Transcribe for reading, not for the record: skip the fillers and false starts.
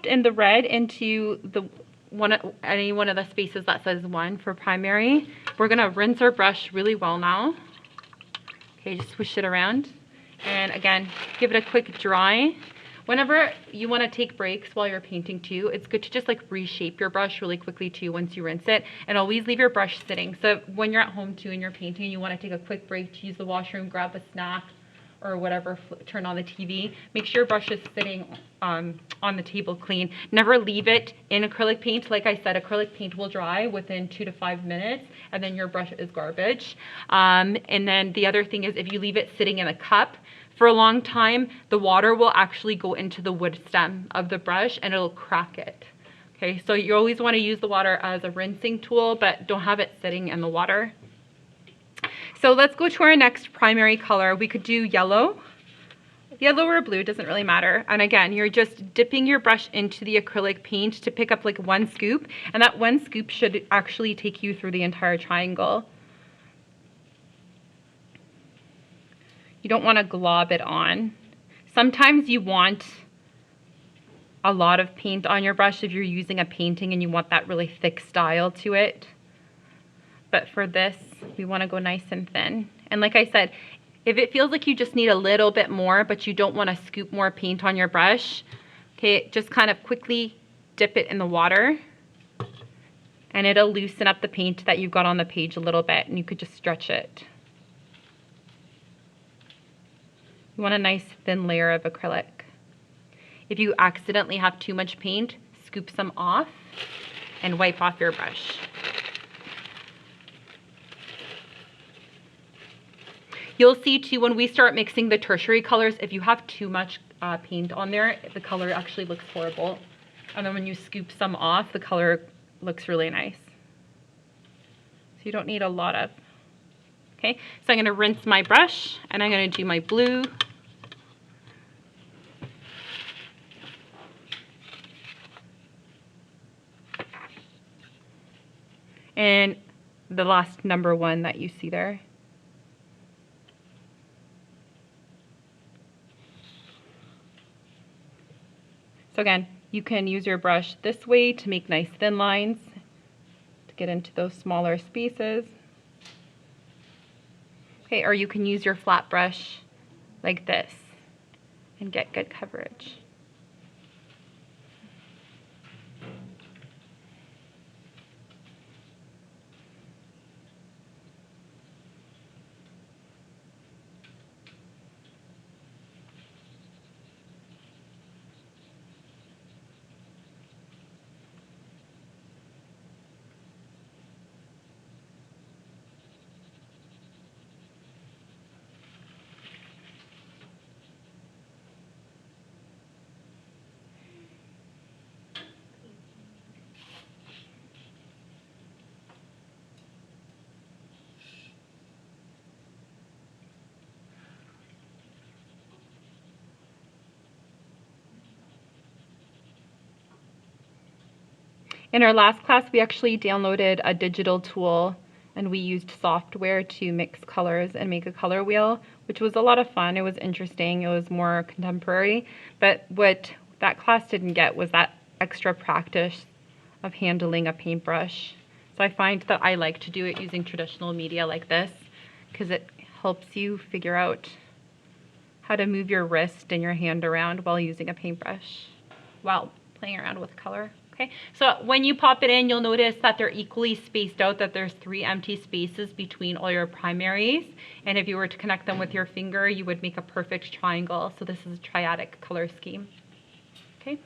in the red into any one of the spaces that says 1 for primary. We're gonna rinse our brush really well now. Okay, just swish it around. And again, give it a quick dry. Whenever you want to take breaks while you're painting too, it's good to just like reshape your brush really quickly too once you rinse it, and always leave your brush sitting. So when you're at home too and you're painting, you want to take a quick break to use the washroom, grab a snack or whatever, turn on the TV, make sure your brush is sitting on the table clean. Never leave it in acrylic paint. Like I said, acrylic paint will dry within 2 to 5 minutes, and then your brush is garbage. And then the other thing is, if you leave it sitting in a cup for a long time, the water will actually go into the wood stem of the brush and it'll crack it. Okay, so you always want to use the water as a rinsing tool, but don't have it sitting in the water. So let's go to our next primary color. We could do yellow. Yellow or blue, doesn't really matter. And again, you're just dipping your brush into the acrylic paint to pick up like 1 scoop, and that 1 scoop should actually take you through the entire triangle. You don't want to glob it on. Sometimes you want a lot of paint on your brush if you're using a painting and you want that really thick style to it. But for this, we want to go nice and thin. And like I said, if it feels like you just need a little bit more, but you don't want to scoop more paint on your brush, okay, just kind of quickly dip it in the water and it'll loosen up the paint that you've got on the page a little bit, and you could just stretch it. You want a nice thin layer of acrylic. If you accidentally have too much paint, scoop some off and wipe off your brush. You'll see too, when we start mixing the tertiary colors, if you have too much paint on there, the color actually looks horrible. And then when you scoop some off, the color looks really nice. So you don't need a lot of. Okay, so I'm gonna rinse my brush and I'm gonna do my blue. And the last number 1 that you see there. So again, you can use your brush this way to make nice thin lines, to get into those smaller spaces. Okay, or you can use your flat brush like this and get good coverage. In our last class, we actually downloaded a digital tool and we used software to mix colors and make a color wheel, which was a lot of fun. It was interesting. It was more contemporary. But what that class didn't get was that extra practice of handling a paintbrush. So I find that I like to do it using traditional media like this because it helps you figure out how to move your wrist and your hand around while using a paintbrush, while playing around with color. Okay, so when you pop it in, you'll notice that they're equally spaced out, that there's 3 empty spaces between all your primaries. And if you were to connect them with your finger, you would make a perfect triangle. So this is a triadic color scheme. Okay.